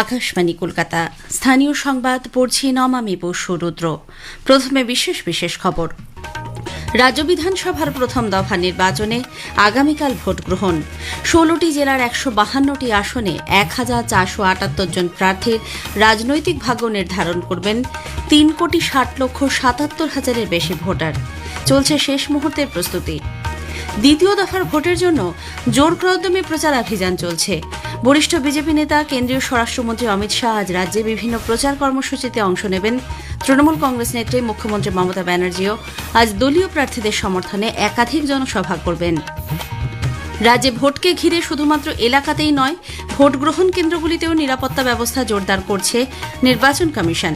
আকাশবাণী কলকাতা স্থানীয় সংবাদ পড়ছি নমামি বসু রুদ্র। প্রথমে বিশেষ বিশেষ খবর। রাজ্য বিধানসভার প্রথম দফা নির্বাচনে আগামীকাল ভোট গ্রহণ। ১৬টি জেলার ১৫২টি আসনে ১,৪৭৮ জন প্রার্থীর রাজনৈতিক ভাগ্য নির্ধারণ করবেন ৩,৬০,৭৭,০০০-এর বেশি ভোটার। চলছে শেষ মুহূর্তের প্রস্তুতি। দ্বিতীয় দফার ভোটের জন্য জোর কদমে প্রচারাভিযান চলছে। বরিষ্ঠ বিজেপি নেতা কেন্দ্রীয় স্বরাষ্ট্রমন্ত্রী অমিত শাহ আজ রাজ্যে বিভিন্ন প্রচার কর্মসূচিতে অংশ নেবেন। তৃণমূল কংগ্রেস নেত্রী মুখ্যমন্ত্রী মমতা ব্যানার্জিও আজ দলীয় প্রার্থীদের সমর্থনে একাধিক জনসভা করবেন। রাজ্যে ভোটকে ঘিরে শুধুমাত্র এলাকাতেই নয়, ভোট গ্রহণ কেন্দ্রগুলিতেও নিরাপত্তা ব্যবস্থা জোরদার করছে নির্বাচন কমিশন।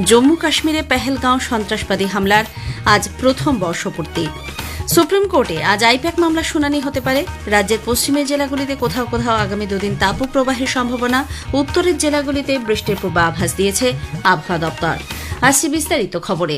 জম্মু কাশ্মীরে পেহেলগাঁও সন্ত্রাসবাদী হামলার আজ প্রথম বর্ষপূর্তি। সুপ্রিম কোর্টে আজ আইপ্যাক মামলার শুনানি হতে পারে। রাজ্যের পশ্চিমের জেলাগুলিতে কোথাও কোথাও আগামী দুদিন তাপপ্রবাহের সম্ভাবনা। উত্তরের জেলাগুলিতে বৃষ্টির পূর্বাভাস দিয়েছে আবহাওয়া দপ্তর। আসছে বিস্তারিত খবরে।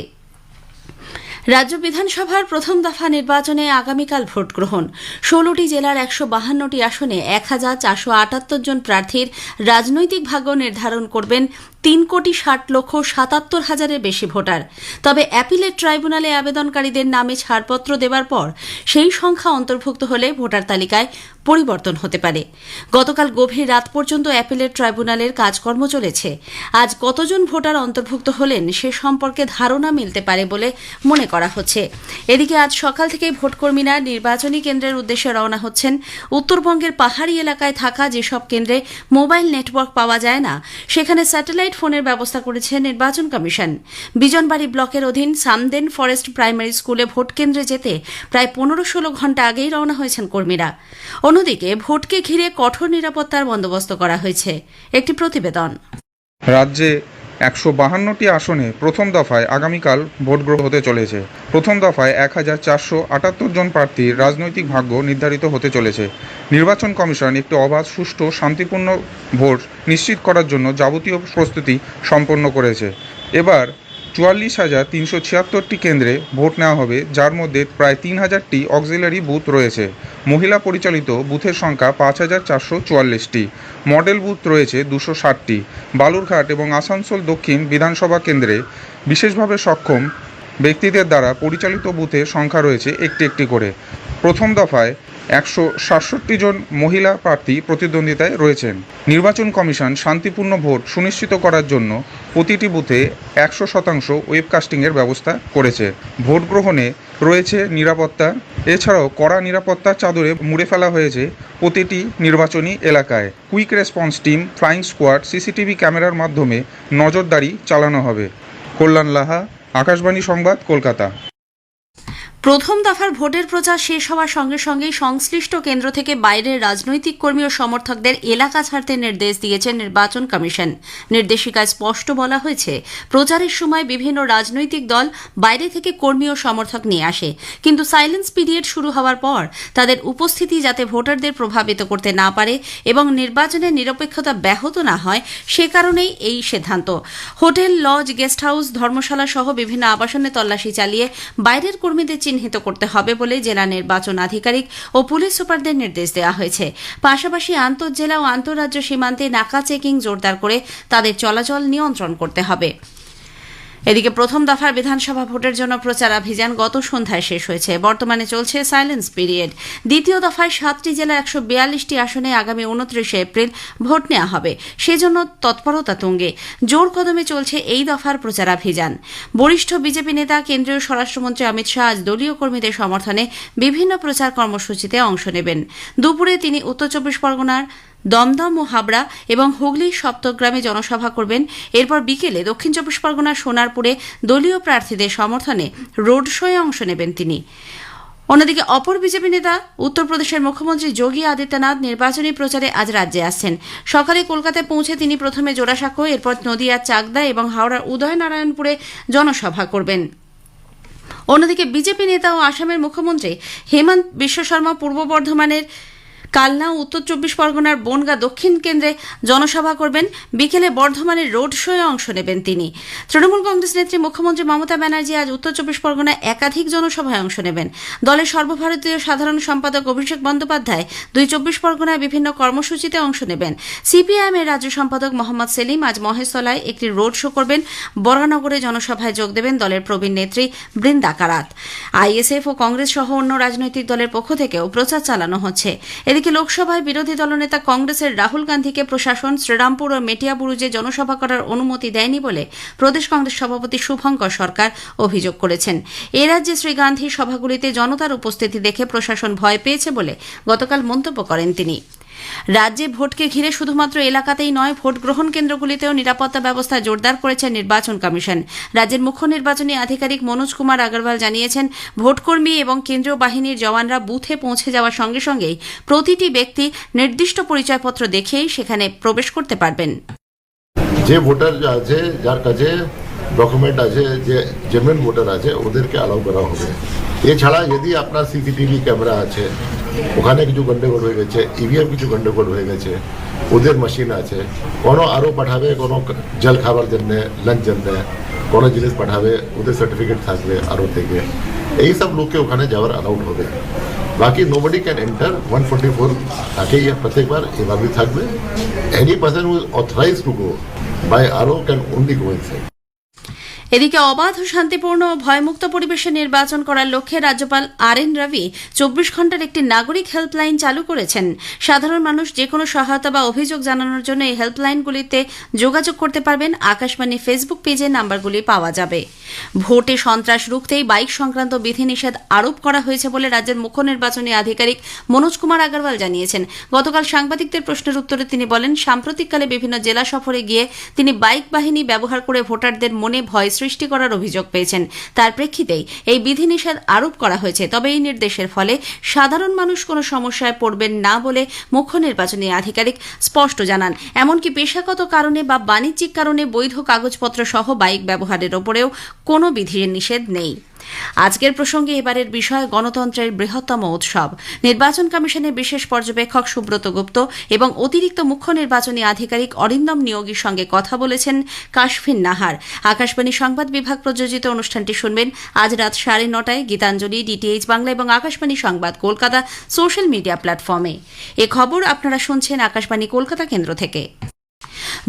রাজ্য বিধানসভার প্রথম দফা নির্বাচনে আগামীকাল ভোট গ্রহণ। ১৬টি জেলার ১৫২টি আসনে ১,৪৭৮ জন প্রার্থীর রাজনৈতিক ভাগ্য নির্ধারণ করবেন ৩,৬০,৭৭,০০০-এর বেশি ভোটার। তবে অ্যাপিলেট ট্রাইব্যুনালে আবেদনকারীদের নামে ছাড়পত্র দেওয়ার পর সেই সংখ্যা অন্তর্ভুক্ত হলে ভোটার তালিকায় পরিবর্তন হতে পারে। গতকাল গভীর রাত পর্যন্ত অ্যাপিলেট ট্রাইব্যুনালের কাজকর্ম চলেছে। আজ কতজন ভোটার অন্তর্ভুক্ত হলেন সে সম্পর্কে ধারণা মিলতে পারে বলে মনে করা হচ্ছে। এদিকে আজ সকাল থেকেই ভোটকর্মীরা নির্বাচনী কেন্দ্রের উদ্দেশ্যে রওনা হচ্ছেন। উত্তরবঙ্গের পাহাড়ি এলাকায় থাকা যেসব কেন্দ্রে মোবাইল নেটওয়ার্ক পাওয়া যায় না, সেখানে স্যাটেলাইট ফোনের ব্যবস্থা করেছে নির্বাচন কমিশন। বিজনবাড়ি ব্লকের অধীন সামদেন ফরেস্ট প্রাইমারি স্কুলে ভোট কেন্দ্রে যেতে প্রায় ১৫-১৬ ঘণ্টা আগেই রওনা হয়েছেন কর্মীরা। অন্যদিকে ভোটকে ঘিরে কঠোর নিরাপত্তার বন্দোবস্ত করা হয়েছে। একটি প্রতিবেদন। রাজ্যে ১৫২টি আসনে প্রথম দফায় আগামীকাল ভোট গ্রহণ হতে চলেছে। প্রথম দফায় ১,৪৭৮ জন প্রার্থীর রাজনৈতিক ভাগ্য নির্ধারিত হতে চলেছে। নির্বাচন কমিশন একটি অবাধ, সুষ্ঠু, শান্তিপূর্ণ ভোট নিশ্চিত করার জন্য যাবতীয় প্রস্তুতি সম্পন্ন করেছে। এবার ৪৪,৩৭৬টি কেন্দ্রে ভোট নেওয়া হবে, যার মধ্যে প্রায় ৩,০০০টি অক্সিলারি বুথ রয়েছে। মহিলা পরিচালিত বুথের সংখ্যা ৫,৪৪৪টি। মডেল বুথ রয়েছে ২৬০টি। বালুরঘাট এবং আসানসোল দক্ষিণ বিধানসভা কেন্দ্রে বিশেষভাবে সক্ষম ব্যক্তিদের দ্বারা পরিচালিত বুথের সংখ্যা রয়েছে একটি একটি করে। প্রথম দফায় ১৬৭ জন মহিলা প্রার্থী প্রতিদ্বন্দ্বিতায় রয়েছেন। নির্বাচন কমিশন শান্তিপূর্ণ ভোট সুনিশ্চিত করার জন্য প্রতিটি বুথে ১০০% ওয়েবকাস্টিংয়ের ব্যবস্থা করেছে। ভোট গ্রহণে রয়েছে নিরাপত্তা। এছাড়াও কড়া নিরাপত্তার চাদরে মুড়ে ফেলা হয়েছে প্রতিটি নির্বাচনী এলাকায়। Quick response team, flying squad, CCTV ক্যামেরার মাধ্যমে নজরদারি চালানো হবে। কল্যাণ লাহা, আকাশবাণী সংবাদ, কলকাতা। প্রথম দফার ভোটের প্রচার শেষ হওয়ার সঙ্গে সঙ্গেই সংশ্লিষ্ট কেন্দ্র থেকে বাইরের রাজনৈতিক কর্মী ও সমর্থকদের এলাকা ছাড়তে নির্দেশ দিয়েছে নির্বাচন কমিশন। নির্দেশিকায় স্পষ্ট বলা হয়েছে, প্রচারের সময় বিভিন্ন রাজনৈতিক দল বাইরে থেকে কর্মী ও সমর্থক নিয়ে আসে, কিন্তু সাইলেন্স পিরিয়ড শুরু হওয়ার পর তাদের উপস্থিতি যাতে ভোটারদের প্রভাবিত করতে না পারে এবং নির্বাচনের নিরপেক্ষতা ব্যাহত না হয়, সে কারণেই এই সিদ্ধান্ত। হোটেল, লজ, গেস্ট হাউস, ধর্মশালা সহ বিভিন্ন আবাসনে তল্লাশি চালিয়ে বাইরের কর্মীদের চিহ্নিত করতে হবে বলে জেলা নির্বাচন আধিকারিক ও পুলিশ সুপারদের নির্দেশ দেওয়া হয়েছে। পাশাপাশি আন্তঃজেলা ও আন্তঃরাজ্য সীমান্তে নাকা চেকিং জোরদার করে তাদের চলাচল নিয়ন্ত্রণ করতে হবে। এদিকে প্রথম দফার বিধানসভা ভোটের জন্য প্রচারাভিযান গত সন্ধ্যায় শেষ হয়েছে। বর্তমানে চলছে সাইলেন্স পিরিয়ড। দ্বিতীয় দফায় ৭টি জেলার ১৪২টি আসনে আগামী ২৯ এপ্রিল ভোট নেওয়া হবে। সেজন্য তৎপরতা তুঙ্গে। জোর কদমে চলছে এই দফার প্রচারাভিযান। বরিষ্ঠ বিজেপি নেতা কেন্দ্রীয় স্বরাষ্ট্রমন্ত্রী অমিত শাহ আজ দলীয় কর্মীদের সমর্থনে বিভিন্ন প্রচার কর্মসূচিতে অংশ নেবেন। দুপুরে তিনি উত্তর ২৪ পরগনার দমদম ও হাবড়া এবং হুগলির সপ্তগ্রামে জনসভা করবেন। এরপর বিকেলে দক্ষিণ ২৪ পরগনার সোনারপুরে দলীয় প্রার্থীদের সমর্থনে রোড শোয়ে অংশ নেবেন তিনি। অন্যদিকে অপর বিজেপি নেতা উত্তরপ্রদেশের মুখ্যমন্ত্রী যোগী আদিত্যনাথ নির্বাচনী প্রচারে আজ রাজ্যে আসছেন। সকালে কলকাতায় পৌঁছে তিনি প্রথমে জোড়াসাঁকো, এরপর নদিয়ার চাকদা এবং হাওড়ার উদয়নারায়ণপুরে জনসভা করবেন। অন্যদিকে বিজেপি নেতা ও আসামের মুখ্যমন্ত্রী হেমন্ত বিশ্ব শর্মা পূর্ব বর্ধমানের কালনা উত্তর 24 পরগনার বনগা দক্ষিণ কেন্দ্রে জনসভা করবেন। বিকেলে বর্ধমানের রোড শোয়ে অংশ নেবেন তিনি। তৃণমূল কংগ্রেস নেত্রী মুখ্যমন্ত্রী মমতা ব্যানার্জি আজ উত্তর 24 পরগনায় একাধিক জনসভায় অংশ নেবেন। দলের সর্বভারতীয় সাধারণ সম্পাদক অভিষেক বন্দ্যোপাধ্যায় 24 পরগনায় বিভিন্ন কর্মসূচিতে অংশ নেবেন। সিপিআইএম এর রাজ্য সম্পাদক মোহাম্মদ সেলিম আজ মহেশতলায় একটি রোড শো করবেন। বরানগরে জনসভায় যোগ দেবেন দলের প্রবীণ নেত্রী বৃন্দা কারাত। আইএসএফ ও কংগ্রেস সহ অন্য রাজনৈতিক দলের পক্ষ থেকেও প্রচার চালানো হচ্ছে। এদিকে লোকসভায় বিরোধী দলনেতা কংগ্রেসের রাহুল গান্ধীকে প্রশাসন শ্রীরামপুর ও মেটিয়াবুরুজে জনসভা করার অনুমতি দেয়নি বলে প্রদেশ কংগ্রেস সভাপতি শুভঙ্কর সরকার অভিযোগ করেছেন। এ রাজ্যে শ্রী গান্ধীর সভাগুলিতে জনতার উপস্থিতি দেখে প্রশাসন ভয় পেয়েছে বলে গতকাল মন্তব্য করেন তিনি। রাজ্যে ভোটকে ঘিরে শুধুমাত্র এলাকাতেই নয়, ভোট গ্রহণ কেন্দ্রগুলিতেও নিরাপত্তা ব্যবস্থা জোরদার করেছে নির্বাচন কমিশন। রাজ্যের মুখ্য নির্বাচনী আধিকারিক মনোজ কুমার আগরওয়াল জানিয়েছেন, ভোটকর্মী এবং কেন্দ্রীয় বাহিনীর জওয়ানরা বুথে পৌঁছে যাওয়ার সঙ্গে সঙ্গেই প্রতিটি ব্যক্তি নির্দিষ্ট পরিচয়পত্র দেখেই সেখানে প্রবেশ করতে পারবেন। যে ভোটার আছে, যার কাছে ডকুমেন্ট আছে, যে জেনুইন ভোটার আছে, ওদেরকে অ্যালাউ করা হবে। এছাড়া যদি আপনার সিসিটিভি ক্যামেরা আছে, ওখানে কিছু গন্ডগোল হয়ে গেছে, ইভিএম কিছু গন্ডগোল হয়ে গেছে, ওদের মেশিন আছে, কোনো আরও পাঠাবে, কোনো জল খাবার জন্য, লাঞ্চ জন্য কোনো জিনিস পাঠাবে, ওদের সার্টিফিকেট থাকবে আরও থেকে, এই সব লোককে ওখানে যাওয়ার অ্যালাউড হবে। বাকি নোবডি ক্যান এন্টার 144 থাকেই প্রত্যেকবার, এবার भी থাকবে। Any person who is authorized to go by আরও ক্যান অনলি গো ইনসাইড। এদিকে অবাধ ও শান্তিপূর্ণ ও ভয়মুক্ত পরিবেশে নির্বাচন করার লক্ষ্যে রাজ্যপাল RN রবি 24 ঘণ্টার একটি নাগরিক হেল্পলাইন চালু করেছেন। সাধারণ মানুষ যে কোনো সহায়তা বা অভিযোগ জানানোর জন্য এই হেল্পলাইনগুলিতে যোগাযোগ করতে পারবেন। আকাশবাণী ফেসবুক পেজে নাম্বারগুলি পাওয়া যাবে। ভোটে সন্ত্রাস রুখতেই বাইক সংক্রান্ত বিধিনিষেধ আরোপ করা হয়েছে বলে রাজ্যের মুখ্য নির্বাচনী আধিকারিক মনোজ কুমার আগরওয়াল জানিয়েছেন। গতকাল সাংবাদিকদের প্রশ্নের উত্তরে তিনি বলেন, সাম্প্রতিককালে বিভিন্ন জেলা সফরে গিয়ে তিনি বাইক বাহিনী ব্যবহার করে ভোটারদের মনে ভয় সৃষ্টি করার অভিযোগ পেয়েছেন। তার প্রেক্ষিতেই এই বিধিনিষেধ আরোপ করা হয়েছে। তবে এই নির্দেশের ফলে সাধারণ মানুষ কোনো সমস্যায় পড়বেন না বলে মুখ্য নির্বাচনী আধিকারিক স্পষ্ট জানান। এমনকি পেশাগত কারণে বা বাণিজ্যিক কারণে বৈধ কাগজপত্র সহ বাইক ব্যবহারের ওপরেও কোনো বিধিনিষেধ নেই। আজকের প্রসঙ্গে এবারের বিষয় গণতন্ত্রের বৃহত্তম উৎসব। নির্বাচন কমিশনের বিশেষ পর্যবেক্ষক সুব্রত গুপ্ত এবং অতিরিক্ত মুখ্য নির্বাচনী আধিকারিক অরিন্দম নিয়োগীর সঙ্গে কথা বলেছেন কাশফিন নাহার। আকাশবাণী সংবাদ বিভাগ প্রযোজিত অনুষ্ঠানটি শুনবেন আজ রাত 9:30টায় গীতাঞ্জলি, DTH বাংলা এবং আকাশবাণী সংবাদ কলকাতা সোশ্যাল মিডিয়া প্ল্যাটফর্মে। এ খবর আপনারা শুনছেন আকাশবাণী কলকাতা কেন্দ্র থেকে।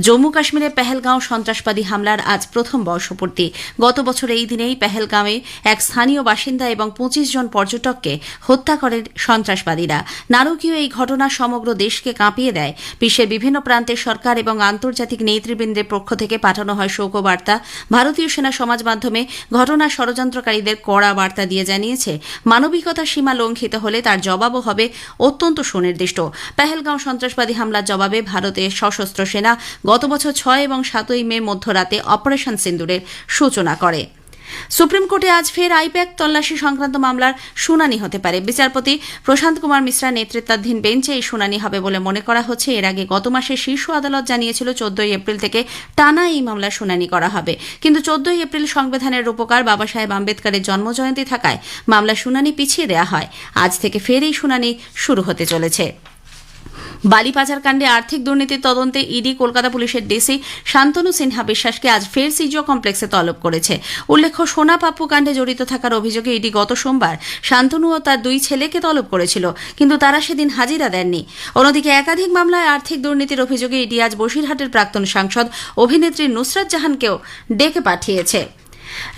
জম্মু কাশ্মীরে পেহেলগাঁও সন্ত্রাসবাদী হামলার আজ প্রথম বর্ষপূর্তি। গত বছর এই দিনেই পেহেলগাঁওয়ে এক স্থানীয় বাসিন্দা এবং 25 জন পর্যটককে হত্যা করেন সন্ত্রাসবাদীরা। নারকীয় এই ঘটনা সমগ্র দেশকে কাঁপিয়ে দেয়। বিশ্বের বিভিন্ন প্রান্তে সরকার এবং আন্তর্জাতিক নেতৃবৃন্দের পক্ষ থেকে পাঠানো হয় শোকবার্তা। ভারতীয় সেনা সমাজ মাধ্যমে ঘটনার ষড়যন্ত্রকারীদের কড়া বার্তা দিয়ে জানিয়েছে, মানবিকতার সীমা লঙ্ঘিত হলে তার জবাবও হবে অত্যন্ত সুনির্দিষ্ট। পেহেলগাঁও সন্ত্রাসবাদী হামলার জবাবে ভারতের সশস্ত্র সেনা গত বছর 6 এবং 7 মে মধ্যরাতে অপারেশন সিন্দুরের সূচনা করে। সুপ্রিম কোর্টে আজ ফের আইপ্যাক তল্লাশি সংক্রান্ত মামলার শুনানি হতে পারে। বিচারপতি প্রশান্ত কুমার মিশ্রা নেতৃত্বাধীন বেঞ্চে এই শুনানি হবে বলে মনে করা হচ্ছে। এর আগে গত মাসে শীর্ষ আদালত জানিয়েছিল 14 এপ্রিল থেকে টানা এই মামলার শুনানি করা হবে। কিন্তু 14 এপ্রিল সংবিধানের রূপকার বাবা সাহেব আম্বেদকরের জন্মজয়ন্তী থাকায় মামলার শুনানি পিছিয়ে দেওয়া হয়। আজ থেকে ফের এই শুনানি শুরু হতে চলেছে। বালি পাচার কাণ্ডে আর্থিক দুর্নীতির তদন্তে ইডি কলকাতা পুলিশের ডিসি শান্তনু সিনহা বিশ্বাসকে আজ ফের সিজিও কমপ্লেক্সে তলব করেছে। উল্লেখ্য, সোনা পাপ্পু কাণ্ডে জড়িত থাকার অভিযোগে ইডি গত সোমবার শান্তনু ও তার 2 ছেলেকে তলব করেছিল, কিন্তু তারা সেদিন হাজিরা দেননি। অন্যদিকে একাধিক মামলায় আর্থিক দুর্নীতির অভিযোগে ইডি আজ বসিরহাটের প্রাক্তন সাংসদ অভিনেত্রী নুসরাত জাহানকেও ডেকে পাঠিয়েছে।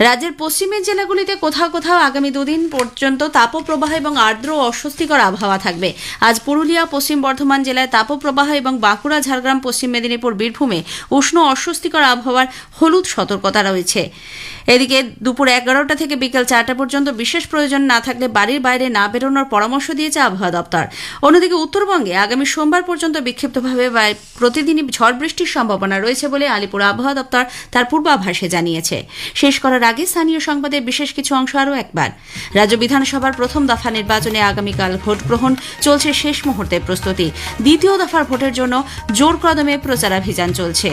রাজ্যের পশ্চিমের জেলাগুলিতে কোথাও কোথাও আগামী 2 দিন পর্যন্ত তাপপ্রবাহ এবং আর্দ্র ও অস্বস্তিকর আবহাওয়া থাকবে। আজ পুরুলিয়া, পশ্চিম বর্ধমান জেলায় তাপপ্রবাহ এবং বাঁকুড়া, ঝাড়গ্রাম, পশ্চিম মেদিনীপুর, বীরভূমে উষ্ণ অস্বস্তিকর আবহাওয়ার হলুদ সতর্কতা রয়েছে। এদিকে দুপুর 11টা থেকে বিকেল 4টা পর্যন্ত বিশেষ প্রয়োজন না থাকলে বাড়ির বাইরে না বেরোনোর পরামর্শ দিয়েছে আবহাওয়া দপ্তর। অন্যদিকে উত্তরবঙ্গে আগামী সোমবার পর্যন্ত বিক্ষিপ্তভাবে প্রতিদিনই ঝড় বৃষ্টির সম্ভাবনা রয়েছে বলে আলিপুর আবহাওয়া দপ্তর তার পূর্বাভাসে জানিয়েছে। শেষ করার আগে স্থানীয় সংবাদের বিশেষ কিছু অংশ আরও একবার। রাজ্য বিধানসভার প্রথম দফা নির্বাচনে আগামীকাল ভোট গ্রহণ, চলছে শেষ মুহূর্তের প্রস্তুতি। দ্বিতীয় দফার ভোটের জন্য জোর কদমে প্রচারাভিযান চলছে।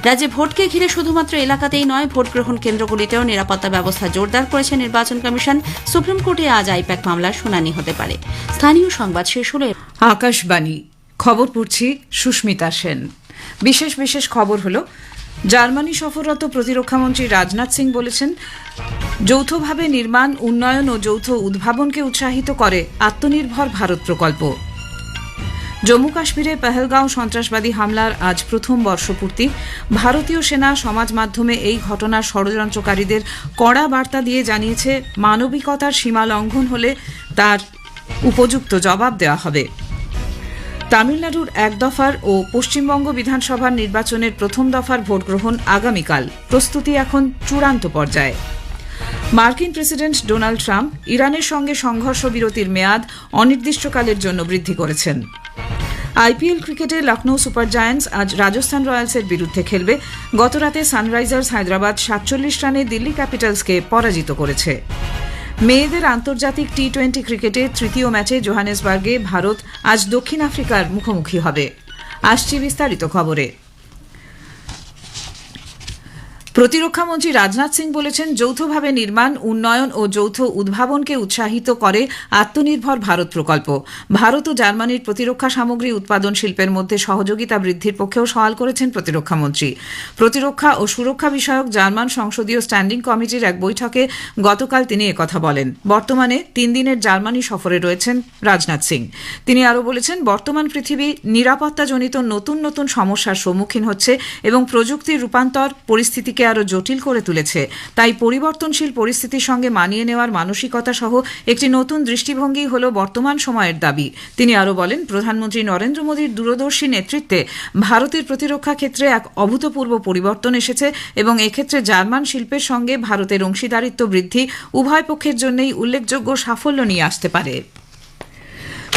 রাজ্যে ভোটকে ঘিরে শুধুমাত্র এলাকাতেই নয়, ভোট গ্রহণ কেন্দ্রগুলিতেও নিরাপত্তা ব্যবস্থা জোরদার করেছে নির্বাচন কমিশন। সুপ্রিম কোর্টে আজ আইপ্যাক মামলার শুনানি হতে পারে। স্থানীয় সংবাদ শেষ হলে আকাশবাণী খবর পড়ছি সুস্মিতা সেন। বিশেষ বিশেষ খবর হলো, জার্মানি সফররত প্রতিরক্ষামন্ত্রী রাজনাথ সিং বলেছেন, যৌথভাবে নির্মাণ, উন্নয়ন ও যৌথ উদ্ভাবনকে উৎসাহিত করে আত্মনির্ভর ভারত প্রকল্প। জম্মু কাশ্মীরে পেহেলগাঁও সন্ত্রাসবাদী হামলার আজ প্রথম বর্ষপূর্তি। ভারতীয় সেনা সমাজ মাধ্যমে এই ঘটনার ষড়যন্ত্রকারীদের কড়া বার্তা দিয়ে জানিয়েছে, মানবিকতার সীমা লঙ্ঘন হলে তার উপযুক্ত জবাব দেওয়া হবে। তামিলনাড়ুর এক দফার ও পশ্চিমবঙ্গ বিধানসভার নির্বাচনের প্রথম দফার ভোট গ্রহণ আগামীকাল। প্রস্তুতি এখন চূড়ান্ত পর্যায়ে। মার্কিন প্রেসিডেন্ট ডোনাল্ড ট্রাম্প ইরানের সঙ্গে সংঘর্ষ বিরতির মেয়াদ অনির্দিষ্টকালের জন্য বৃদ্ধি করেছেন। আইপিএল ক্রিকেটে লখনৌ সুপার জায়ান্টস আজ রাজস্থান রয়্যালসের বিরুদ্ধে খেলবে। গতরাতে সানরাইজার্স হায়দ্রাবাদ ৪৭ রানে দিল্লি ক্যাপিটালসকে পরাজিত করেছে। মেয়েদের আন্তর্জাতিক টি-20 ক্রিকেটে তৃতীয় ম্যাচে জোহানেসবার্গে ভারত আজ দক্ষিণ আফ্রিকার মুখোমুখি হবে। আসছি বিস্তারিত খবরে। প্রতিরক্ষামন্ত্রী রাজনাথ সিং বলেছেন, যৌথভাবে নির্মাণ, উন্নয়ন ও যৌথ উদ্ভাবনকে উৎসাহিত করে আত্মনির্ভর ভারত প্রকল্প। ভারত ও জার্মানির প্রতিরক্ষা সামগ্রী উৎপাদন শিল্পের মধ্যে সহযোগিতা বৃদ্ধির পক্ষেও সওয়াল করেছেন প্রতিরক্ষামন্ত্রী। প্রতিরক্ষা ও সুরক্ষা বিষয়ক জার্মান সংসদীয় স্ট্যান্ডিং কমিটির এক বৈঠকে গতকাল তিনি একথা বলেন। বর্তমানে ৩ দিনের জার্মানি সফরে রয়েছেন রাজনাথ সিং। তিনি আরও বলেছেন, বর্তমান পৃথিবী নিরাপত্তাজনিত নতুন নতুন সমস্যার সম্মুখীন হচ্ছে এবং প্রযুক্তির রূপান্তর পরিস্থিতিকে আরো জটিল করে তুলেছে। তাই পরিবর্তনশীল পরিস্থিতির সঙ্গে মানিয়ে নেওয়ার মানসিকতা সহ একটি নতুন দৃষ্টিভঙ্গি হল বর্তমান সময়ের দাবি। তিনি আরও বলেন, প্রধানমন্ত্রী নরেন্দ্র মোদীর দূরদর্শী নেতৃত্বে ভারতের প্রতিরক্ষা ক্ষেত্রে এক অভূতপূর্ব পরিবর্তন এসেছে এবং এক্ষেত্রে জার্মান শিল্পের সঙ্গে ভারতের অংশীদারিত্ব বৃদ্ধি উভয় পক্ষের জন্যই উল্লেখযোগ্য সাফল্য নিয়ে আসতে পারে।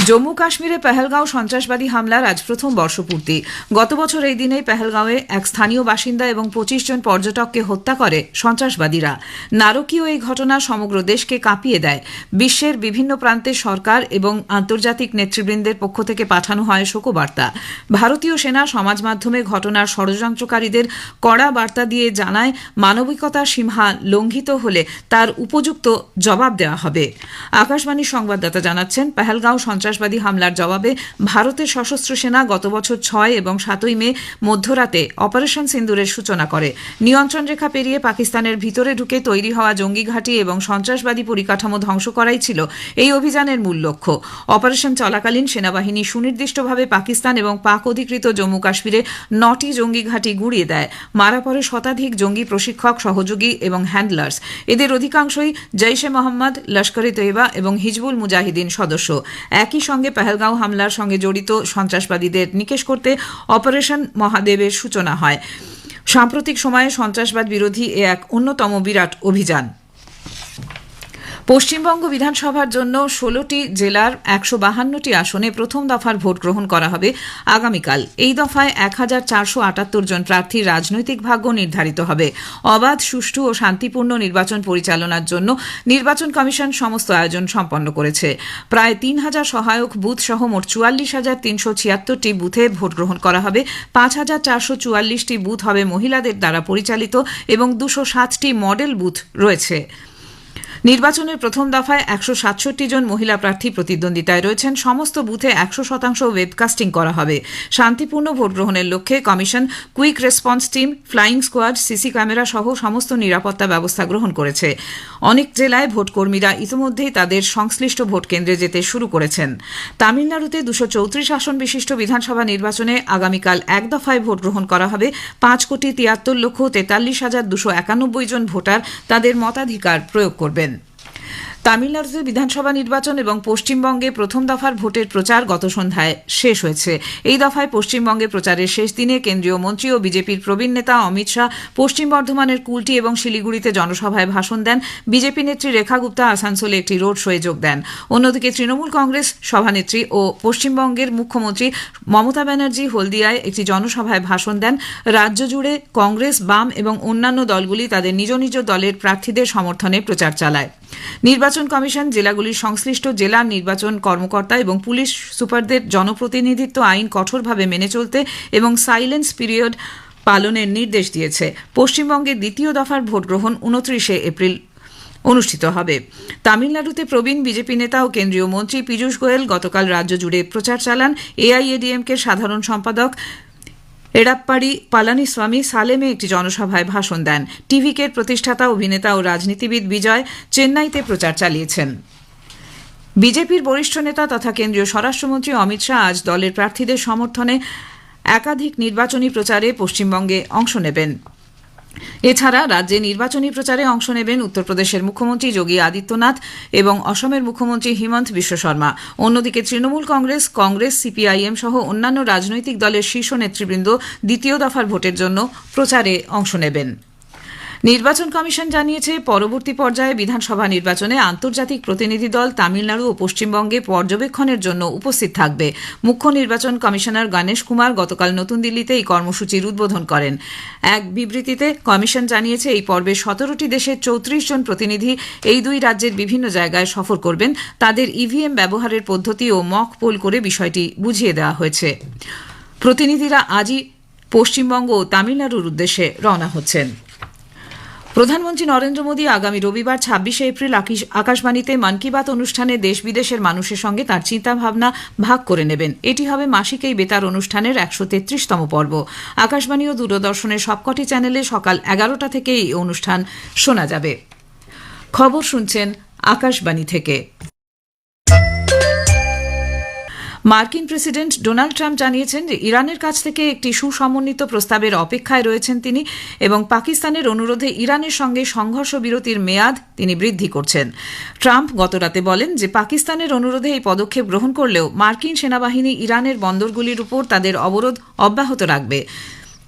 জম্মু কাশ্মীরে পেহেলগাঁও সন্ত্রাসবাদী হামলার আজ প্রথম বর্ষপূর্তি। গত বছর এই দিনেই পেহেলগাঁওয়ে এক স্থানীয় বাসিন্দা এবং ২৫ জন পর্যটককে হত্যা করে সন্ত্রাসবাদীরা। নারকীয় এই ঘটনা সমগ্র দেশকে কাঁপিয়ে দেয়। বিশ্বের বিভিন্ন প্রান্তে সরকার এবং আন্তর্জাতিক নেতৃবৃন্দের পক্ষ থেকে পাঠানো হয় শোকবার্তা। ভারতীয় সেনা সমাজ মাধ্যমে ঘটনার ষড়যন্ত্রকারীদের কড়া বার্তা দিয়ে জানায়, মানবিকতার সীমা লঙ্ঘিত হলে তার উপযুক্ত জবাব দেওয়া হবে। আকাশবাণীর সংবাদদাতা জানাচ্ছেন, পেহেলগাঁও সন্ত্রাসবাদী হামলার জবাবে ভারতের সশস্ত্র সেনা গত বছর ৬ এবং ৭ই মে মধ্যরাতে অপারেশন সিন্দুরের সূচনা করে। নিয়ন্ত্রণ রেখা পেরিয়ে পাকিস্তানের ভিতরে ঢুকে তৈরি হওয়া জঙ্গি ঘাঁটি এবং সন্ত্রাসবাদী পরিকাঠামো ধ্বংস করাই ছিল এই অভিযানের মূল লক্ষ্য। অপারেশন চলাকালীন সেনাবাহিনী সুনির্দিষ্টভাবে পাকিস্তান এবং পাক অধিকৃত জম্মু কাশ্মীরে ৯টি জঙ্গি ঘাঁটি গুঁড়িয়ে দেয়। মারা পড়ে শতাধিক জঙ্গি প্রশিক্ষক, সহযোগী এবং হ্যান্ডলার্স। এদের অধিকাংশই জৈশ-এ মোহাম্মদ, লস্কর-ই তৈবা এবং হিজবুল মুজাহিদিন সদস্য। একই সঙ্গে পেহেলগাঁও হামলার সঙ্গে জড়িত সন্ত্রাসবাদীদের নিকেশ করতে অপারেশন মহাদেবের সূচনা হয়। সাম্প্রতিক সময়ে সন্ত্রাসবাদ বিরোধী এক অন্যতম বিরাট অভিযান। পশ্চিমবঙ্গ বিধানসভার জন্য ১৬টি জেলার ১৫২টি আসনে প্রথম দফার ভোট গ্রহণ করা হবে আগামীকাল। এই দফায় ১,৪৭৮ জন প্রার্থীর রাজনৈতিক ভাগ্য নির্ধারিত হবে। অবাধ, সুষ্ঠু ও শান্তিপূর্ণ নির্বাচন পরিচালনার জন্য নির্বাচন কমিশন সমস্ত আয়োজন সম্পন্ন করেছে। প্রায় ৩,০০০ সহায়ক বুথ সহ মোট ৪৪,৩৭৬টি বুথে ভোট গ্রহণ করা হবে। ৫,৪৪৪টি বুথ হবে মহিলাদের দ্বারা পরিচালিত এবং ২৬০টি মডেল বুথ রয়েছে। নির্বাচনের প্রথম দফায় ১৬৭ জন মহিলা প্রার্থী প্রতিদ্বন্দ্বিতায় রয়েছেন। সমস্ত বুথে ১০০% ওয়েবকাস্টিং করা হবে। শান্তিপূর্ণ ভোট গ্রহণের লক্ষ্যে commission quick response team, flying squad, CC camera সহ সমস্ত নিরাপত্তা ব্যবস্থা গ্রহণ করেছে। অনেক জেলায় ভোটকর্মীরা ইতিমধ্যেই তাদের সংশ্লিষ্ট ভোট কেন্দ্রে যেতে শুরু করেছেন। তামিলনাড়ুতে ২৩৪ আসন বিশিষ্ট বিধানসভা নির্বাচনে আগামীকাল এক দফায় ভোট গ্রহণ করা হবে। ৫,৭৩,৪৩,২৯১ জন ভোটার তাদের মতাধিকার প্রয়োগ করবেন। তামিলনাড়ুতে বিধানসভা নির্বাচন এবং পশ্চিমবঙ্গে প্রথম দফার ভোটের প্রচার গত সন্ধ্যায় শেষ হয়েছে। এই দফায় পশ্চিমবঙ্গে প্রচারের শেষ দিনে কেন্দ্রীয় মন্ত্রী ও বিজেপির প্রবীণ নেতা অমিত শাহ পশ্চিম বর্ধমানের কুলটি এবং শিলিগুড়িতে জনসভায় ভাষণ দেন। বিজেপি নেত্রী রেখা গুপ্তা আসানসোলে একটি রোড শোয়ে যোগ দেন। অন্যদিকে তৃণমূল কংগ্রেস সভানেত্রী ও পশ্চিমবঙ্গের মুখ্যমন্ত্রী মমতা ব্যানার্জি হলদিয়ায় একটি জনসভায় ভাষণ দেন। রাজ্য জুড়ে কংগ্রেস, বাম এবং অন্যান্য দলগুলি তাদের নিজ নিজ দলের প্রার্থীদের সমর্থনে প্রচার চালায়। নির্বাচন কমিশন জেলাগুলির সংশ্লিষ্ট জেলা নির্বাচন কর্মকর্তা এবং পুলিশ সুপারদের জনপ্রতিনিধিত্ব আইন কঠোরভাবে মেনে চলতে এবং সাইলেন্স পিরিয়ড পালনের নির্দেশ দিয়েছে। পশ্চিমবঙ্গে দ্বিতীয় দফার ভোট গ্রহণ ২৯ এপ্রিল অনুষ্ঠিত হবে। তামিলনাড়ুতে প্রবীণ বিজেপি নেতা ও কেন্দ্রীয় মন্ত্রী পীযূষ গোয়েল গতকাল রাজ্য জুড়ে প্রচার চালান। এআইএডিএমকে সাধারণ সম্পাদক এড়াপ্পাড়ি পালানিস্বামী সালেমে একটি জনসভায় ভাষণ দেন। টিভিকের প্রতিষ্ঠাতা, অভিনেতা ও রাজনীতিবিদ বিজয় চেন্নাইতে প্রচার চালিয়েছেন। বিজেপির বরিষ্ঠ নেতা তথা কেন্দ্রীয় স্বরাষ্ট্রমন্ত্রী অমিত শাহ আজ দলের প্রার্থীদের সমর্থনে একাধিক নির্বাচনী প্রচারে পশ্চিমবঙ্গে অংশ নেবেন। এছাড়া রাজ্যে নির্বাচনী প্রচারে অংশ নেবেন উত্তরপ্রদেশের মুখ্যমন্ত্রী যোগী আদিত্যনাথ এবং অসমের মুখ্যমন্ত্রী হিমন্ত বিশ্ব শর্মা। অন্যদিকে তৃণমূল কংগ্রেস, সিপিআইএম সহ অন্যান্য রাজনৈতিক দলের শীর্ষ নেতৃবৃন্দ দ্বিতীয় দফার ভোটের জন্য প্রচারে অংশ নেবেন। নির্বাচন কমিশন জানিয়েছে, পরবর্তী পর্যায়ে বিধানসভা নির্বাচনে আন্তর্জাতিক প্রতিনিধি দল তামিলনাড়ু ও পশ্চিমবঙ্গে পর্যবেক্ষণের জন্য উপস্থিত থাকবে। মুখ্য নির্বাচন কমিশনার গণেশ কুমার গতকাল নতুন দিল্লিতে এই কর্মসূচির উদ্বোধন করেন। এক বিবৃতিতে কমিশন জানিয়েছে, এই পর্বে 17টি দেশের 34 জন প্রতিনিধি এই দুই রাজ্যের বিভিন্ন জায়গায় সফর করবেন। তাদের ইভিএম ব্যবহারের পদ্ধতি ও মক পোল করে বিষয়টি বুঝিয়ে দেওয়া হয়েছে। প্রতিনিধিরা আজই পশ্চিমবঙ্গ ও তামিলনাড়ুর উদ্দেশ্যে রওনা হচ্ছেন। প্রধানমন্ত্রী নরেন্দ্র মোদী আগামী রবিবার 26শে এপ্রিল আকাশবাণীতে মন কি বাত অনুষ্ঠানে দেশ বিদেশের মানুষের সঙ্গে তার চিন্তাভাবনা ভাগ করে নেবেন। এটি হবে মাসিক এই বেতার অনুষ্ঠানের 133তম পর্ব। আকাশবাণী ও দূরদর্শনের সবকটি চ্যানেলে সকাল 11টা থেকে এই অনুষ্ঠান শোনা যাবে। খবর শুনছেন আকাশবাণী থেকে। মার্কিন প্রেসিডেন্ট ডোনাল্ড ট্রাম্প জানিয়েছেন যে ইরানের কাছ থেকে একটি সুসমন্বিত প্রস্তাবের অপেক্ষায় রয়েছেন তিনি এবং পাকিস্তানের অনুরোধে ইরানের সঙ্গে সংঘর্ষ বিরতির মেয়াদ তিনি বৃদ্ধি করছেন। ট্রাম্প গতরাতে বলেন যে পাকিস্তানের অনুরোধে এই পদক্ষেপ গ্রহণ করলেও মার্কিন সেনাবাহিনী ইরানের বন্দরগুলির উপর তাদের অবরোধ অব্যাহত রাখবে।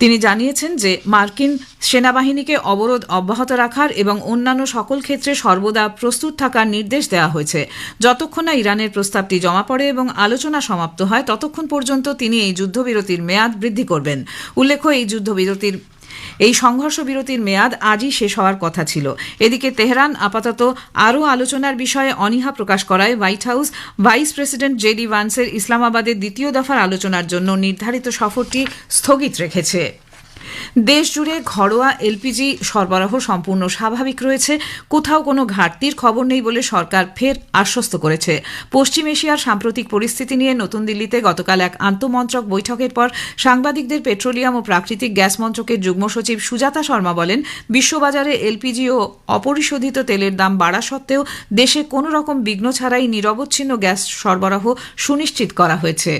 তিনি জানিয়েছেন যে মার্কিন সেনাবাহিনীকে অবরোধ অব্যাহত রাখার এবং অন্যান্য সকল ক্ষেত্রে সর্বদা প্রস্তুত থাকার নির্দেশ দেওয়া হয়েছে। যতক্ষণ না ইরানের প্রস্তাবটি জমা পড়ে এবং আলোচনা সমাপ্ত হয় ততক্ষণ পর্যন্ত তিনি এই যুদ্ধবিরতির মেয়াদ বৃদ্ধি করবেন। উল্লেখ্য, এই সংঘর্ষ বিরতির মেয়াদ আজই শেষ হওয়ার কথা ছিল। এদিকে তেহরান আপাতত আরও আলোচনার বিষয়ে অনীহা প্রকাশ করায় White House vice president JD ভান্সের ইসলামাবাদের দ্বিতীয় দফার আলোচনার জন্য নির্ধারিত সফরটি স্থগিত রেখেছে। দেশ জুড়ে ঘরোয়া এলপিজি সরবরাহ সম্পূর্ণ স্বাভাবিক রয়েছে, কোথাও কোনো ঘাটতির খবর নেই বলে সরকার ফের আশ্বস্ত করেছে। পশ্চিম এশিয়ার সাম্প্রতিক পরিস্থিতি নিয়ে নতুন দিল্লিতে গতকাল এক আন্তমন্ত্রক বৈঠকের পর সাংবাদিকদের পেট্রোলিয়াম ও প্রাকৃতিক গ্যাস মন্ত্রকের যুগ্ম সচিব সুজাতা শর্মা বলেন, বিশ্ববাজারে এলপিজি ও অপরিশোধিত তেলের দাম বাড়া সত্ত্বেও দেশে কোনো রকম বিঘ্ন ছাড়াই নিরবচ্ছিন্ন গ্যাস সরবরাহ সুনিশ্চিত করা হয়েছে।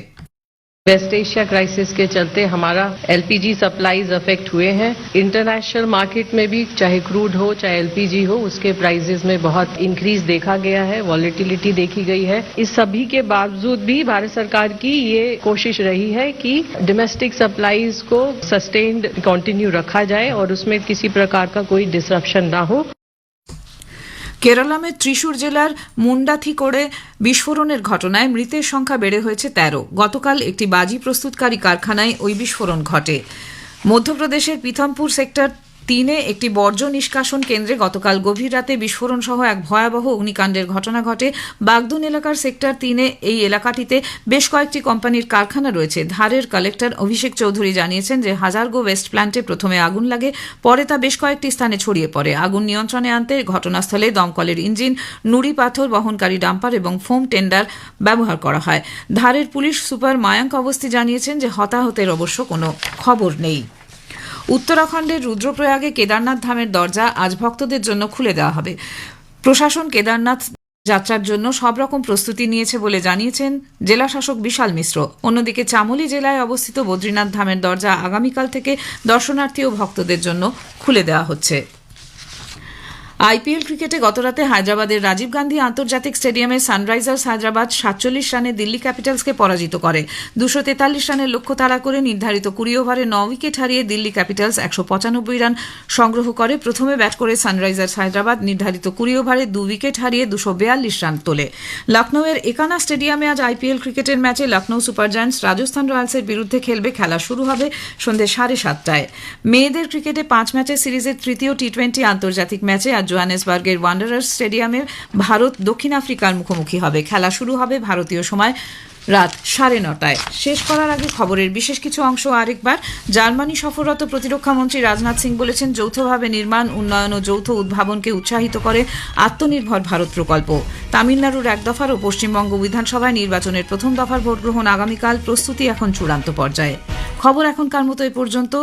वेस्ट एशिया क्राइसिस के चलते हमारा एलपीजी सप्लाईज अफेक्ट हुए हैं। इंटरनेशनल मार्केट में भी चाहे क्रूड हो चाहे एलपीजी हो, उसके प्राइसेस में बहुत इंक्रीज देखा गया है, वॉलेटिलिटी देखी गई है। इस सभी के बावजूद भी भारत सरकार की ये कोशिश रही है कि डोमेस्टिक सप्लाईज को सस्टेन्ड कंटिन्यू रखा जाए और उसमें किसी प्रकार का कोई डिसरप्शन ना हो। কেরালামের ত্রিশূর জেলার মুন্ডাথিকোড়ে বিস্ফোরণের ঘটনায় মৃতের সংখ্যা বেড়ে হয়েছে 13। গতকাল একটি বাজি প্রস্তুতকারী কারখানায় ওই বিস্ফোরণ ঘটে। মধ্যপ্রদেশের পিথমপুর সেক্টর 3-এ একটি বর্জ্য নিষ্কাশন কেন্দ্রে গতকাল গভীর রাতে বিস্ফোরণ সহ এক ভয়াবহ অগ্নিকাণ্ডের ঘটনা ঘটে। বাগদুন এলাকার সেক্টর 3-এ এই এলাকাটিতে বেশ কয়েকটি কোম্পানির কারখানা রয়েছে। ধারের কালেক্টর অভিষেক চৌধুরী জানিয়েছেন যে হাজারগো ওয়েস্ট প্ল্যান্টে প্রথমে আগুন লাগে, পরে তা বেশ কয়েকটি স্থানে ছড়িয়ে পড়ে। আগুন নিয়ন্ত্রণে আনতে ঘটনাস্থলে দমকলের ইঞ্জিন, নুড়ি পাথর বহনকারী ডাম্পার এবং ফোম টেন্ডার ব্যবহার করা হয়। ধারের পুলিশ সুপার মায়াঙ্ক অবস্থি জানিয়েছেন যে হতাহতের অবশ্য কোনো খবর নেই। উত্তরাখণ্ডের রুদ্রপ্রয়াগে কেদারনাথ ধামের দরজা আজ ভক্তদের জন্য খুলে দেওয়া হবে। প্রশাসন কেদারনাথ যাত্রার জন্য সব রকম প্রস্তুতি নিয়েছে বলে জানিয়েছেন জেলা শাসক বিশাল মিশ্র। অন্যদিকে চামোলি জেলায় অবস্থিত বদ্রীনাথ ধামের দরজা আগামীকাল থেকে দর্শনার্থী ও ভক্তদের জন্য খুলে দেওয়া হচ্ছে। আইপিএল ক্রিকেটে গতরাতে হায়দ্রাবাদের রাজীব গান্ধী আন্তর্জাতিক স্টেডিয়ামে সানরাইজার্স হায়দ্রাবাদ 47 রানে দিল্লি ক্যাপিটালসকে পরাজিত করে। 243 রানের লক্ষ্য তাড়া করে নির্ধারিত 20 ওভারে 9 উইকেট হারিয়ে দিল্লি ক্যাপিটালস 195 রান সংগ্রহ করে। প্রথমে ব্যাট করে সানরাইজার্স হায়দ্রাবাদ নির্ধারিত 20 ওভারে 2 উইকেট হারিয়ে 242 রান তোলে। লখনৌয়ের একানা স্টেডিয়ামে আজ আইপিএল ক্রিকেটের ম্যাচে লখনৌ সুপার জায়ান্টস রাজস্থান রয়্যালসের বিরুদ্ধে খেলবে। খেলা শুরু হবে সন্ধ্যে 7:30টায়। মেয়েদের ক্রিকেটে 5 ম্যাচের সিরিজের তৃতীয় টি20 আন্তর্জাতিক ম্যাচে আজ জোহানেসবার্গের ওয়ান্ডারার্স স্টেডিয়ামে ভারত দক্ষিণ আফ্রিকার মুখোমুখি হবে। খেলা শুরু হবে ভারতীয় সময় রাত 9:30 শেষ করার আগে খবরের বিশেষ কিছু অংশ আরেকবার। জার্মানি সফররত প্রতিরক্ষা মন্ত্রী রাজনাথ সিং বলেছেন, যৌথভাবে নির্মাণ, উন্নয়ন ও যৌথ উদ্ভাবনকে উৎসাহিত করে আত্মনির্ভর ভারত প্রকল্প। তামিলনাড়ুর 1 দফার ও পশ্চিমবঙ্গ বিধানসভায় নির্বাচনের প্রথম দফার ভোট গ্রহণ আগামীকাল, প্রস্তুতি এখন চূড়ান্ত পর্যায়ে। খবর এখনকার মতো এ পর্যন্ত।